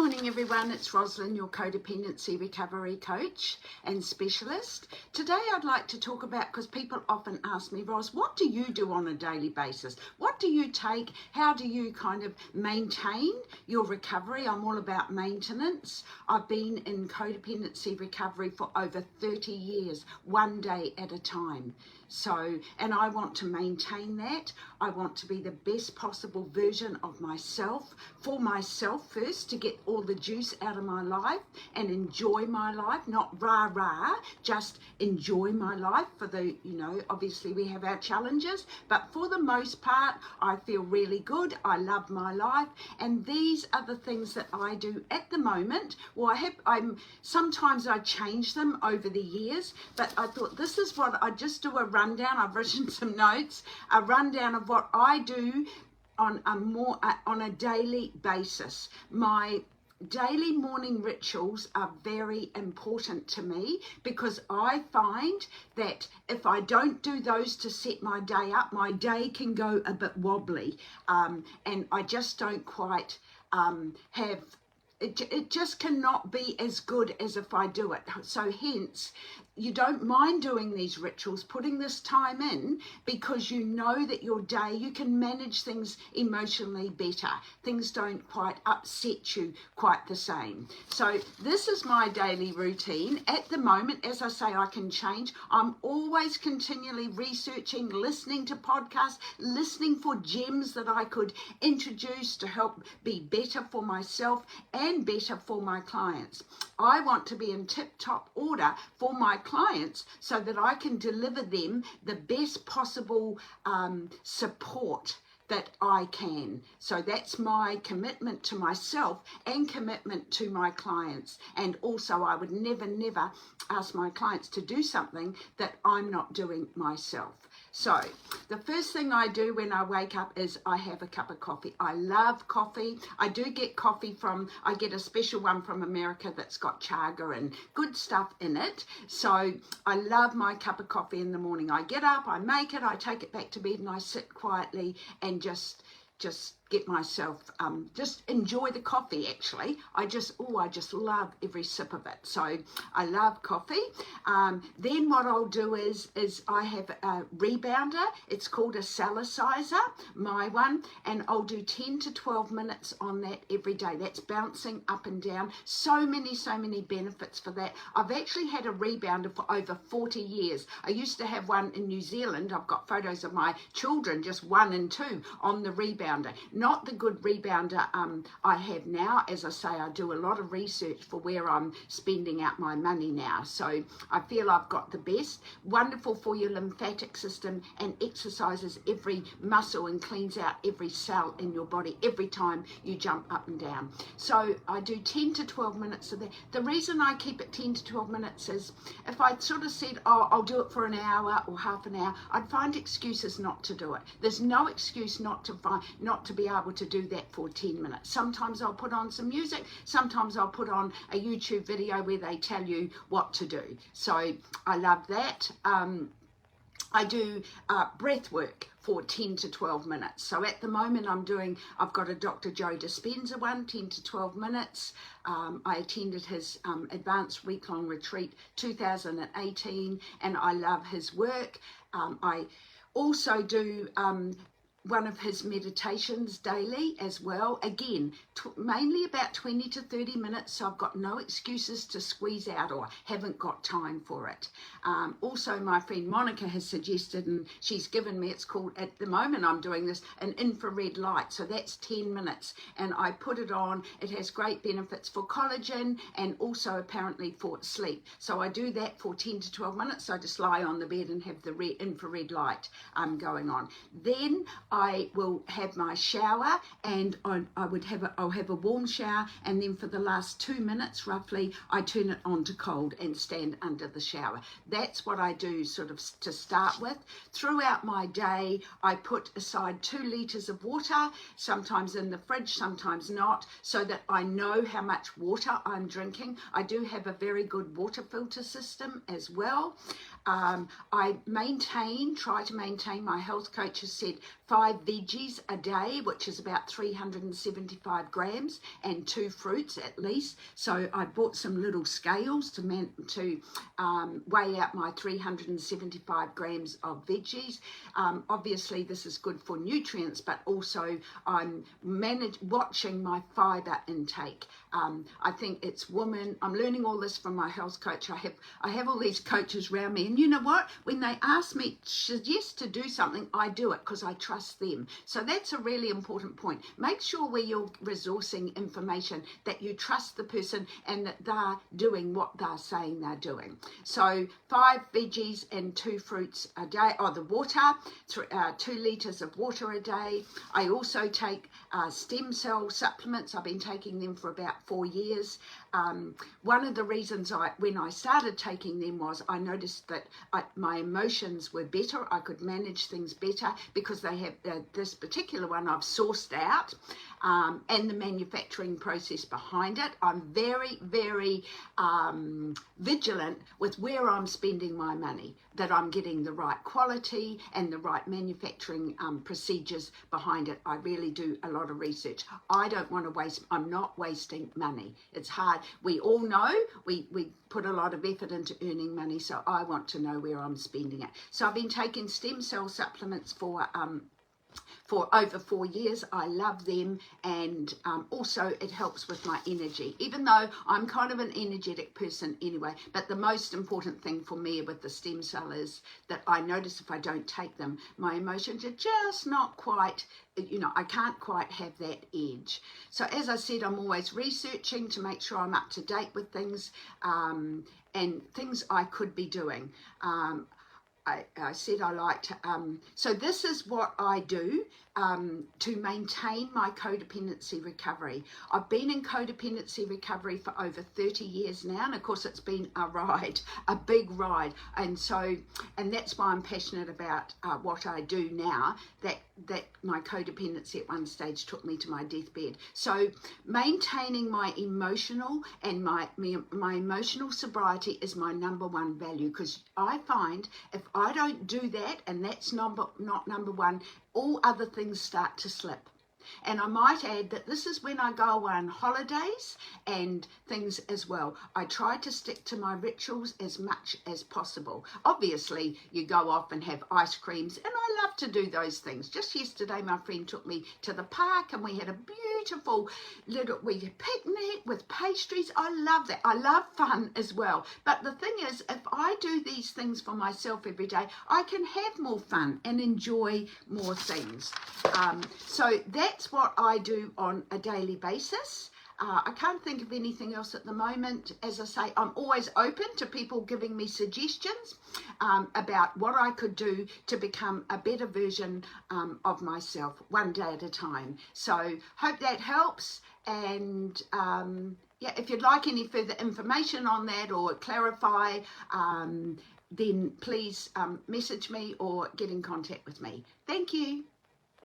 morning everyone, it's Roslyn, your Codependency Recovery Coach and Specialist. Today I'd like to talk about, because people often ask me, Ros, what do you do on a daily basis? What do you take? How do you kind of maintain your recovery? I'm all about maintenance. I've been in codependency recovery for over 30 years, one day at a time. And I want to maintain that. I want to be the best possible version of myself, for myself first, to get all the juice out of my life and enjoy my life, not rah-rah, just enjoy my life for the, obviously we have our challenges, but for the most part, I feel really good. I love my life, and these are the things that I do at the moment. Well, sometimes I change them over the years, but I thought this is what I just do a rundown. I've written some notes, a rundown of what I do on a daily basis. My daily morning rituals are very important to me, because I find that if I don't do those to set my day up, my day can go a bit wobbly, and I just don't quite have it just cannot be as good as if I do it. So hence, you don't mind doing these rituals, putting this time in, because you know that your day, you can manage things emotionally better. Things don't quite upset you quite the same. So this is my daily routine. At the moment, as I say, I can change. I'm always continually researching, listening to podcasts, listening for gems that I could introduce to help be better for myself and better for my clients. I want to be in tip-top order for my clients so that I can deliver them the best possible support that I can. So that's my commitment to myself and commitment to my clients. And also, I would never ask my clients to do something that I'm not doing myself. So the first thing I do when I wake up is I have a cup of coffee. I love coffee. I do get coffee I get a special one from America that's got chaga and good stuff in it. So I love my cup of coffee in the morning. I get up, I make it, I take it back to bed, and I sit quietly and just get myself, just enjoy the coffee. Actually, I just love every sip of it. So I love coffee. Then what I'll do is I have a rebounder. It's called a salicizer, my one, and I'll do 10 to 12 minutes on that every day. That's bouncing up and down. So many benefits for that. I've actually had a rebounder for over 40 years. I used to have one in New Zealand. I've got photos of my children, just 1 and 2, on the rebounder. Not the good rebounder I have now. As I say, I do a lot of research for where I'm spending out my money now. So I feel I've got the best. Wonderful for your lymphatic system, and exercises every muscle and cleans out every cell in your body every time you jump up and down. So I do 10 to 12 minutes of that. The reason I keep it 10 to 12 minutes is if I sort of said, oh, I'll do it for an hour or half an hour, I'd find excuses not to do it. There's no excuse not to be able to do that for 10 minutes. Sometimes I'll put on some music, sometimes I'll put on a YouTube video where they tell you what to do. So I love that. I do breath work for 10 to 12 minutes. So at the moment I've got a Dr. Joe Dispenza one, 10 to 12 minutes. I attended his advanced week-long retreat 2018, and I love his work. I also do one of his meditations daily as well. Again, mainly about 20 to 30 minutes, so I've got no excuses to squeeze out or haven't got time for it. Also, my friend Monica has suggested, and she's given me, it's called, at the moment I'm doing this, an infrared light. So that's 10 minutes, and I put it on. It has great benefits for collagen and also apparently for sleep. So I do that for 10 to 12 minutes. So I just lie on the bed and have the infrared light going on. Then I will have my shower, and I'll have a warm shower, and then for the last 2 minutes roughly, I turn it on to cold and stand under the shower. That's what I do sort of to start with. Throughout my day, I put aside 2 litres of water, sometimes in the fridge, sometimes not, so that I know how much water I'm drinking. I do have a very good water filter system as well. I try to maintain, my health coach has said 5 veggies a day, which is about 375 grams, and 2 fruits at least. So I bought some little scales to weigh out my 375 grams of veggies. Obviously this is good for nutrients, but also I'm watching my fibre intake. I think it's I'm learning all this from my health coach. I have all these coaches around me, and you know what? When they ask me, suggest to do something, I do it because I trust them. So that's a really important point. Make sure where you're resourcing information that you trust the person and that they're doing what they're saying they're doing. So 5 veggies and 2 fruits a day. The water, 2 litres of water a day. I also take stem cell supplements. I've been taking them for about 4 years. One of the reasons when I started taking them was I noticed that my emotions were better. I could manage things better because they have this particular one I've sourced out, and the manufacturing process behind it. I'm very, very vigilant with where I'm spending my money, that I'm getting the right quality and the right manufacturing procedures behind it. I really do a lot of research. I don't want to I'm not wasting money. It's hard. We all know we put a lot of effort into earning money, so I want to know where I'm spending it. So I've been taking stem cell supplements for over 4 years. I love them, and also it helps with my energy, even though I'm kind of an energetic person anyway. But the most important thing for me with the stem cell is that I notice if I don't take them, my emotions are just not quite, I can't quite have that edge. So as I said, I'm always researching to make sure I'm up to date with things, and things I could be doing. I said I liked, so this is what I do to maintain my codependency recovery. I've been in codependency recovery for over 30 years now, and of course it's been a ride, a big ride, and that's why I'm passionate about what I do now, that my codependency at one stage took me to my deathbed. So maintaining my emotional and my emotional sobriety is my #1 value, because I find if I don't do that, and that's not #1, all other things start to slip. And I might add that this is when I go away on holidays and things as well. I try to stick to my rituals as much as possible. Obviously, you go off and have ice creams, and I love to do those things. Just yesterday, my friend took me to the park, and we had a beautiful picnic with pastries. I love that. I love fun as well. But the thing is, if I do these things for myself every day, I can have more fun and enjoy more things. So that's what I do on a daily basis. I can't think of anything else at the moment. As I say, I'm always open to people giving me suggestions about what I could do to become a better version of myself, one day at a time. So hope that helps. And if you'd like any further information on that or clarify, then please message me or get in contact with me. Thank you.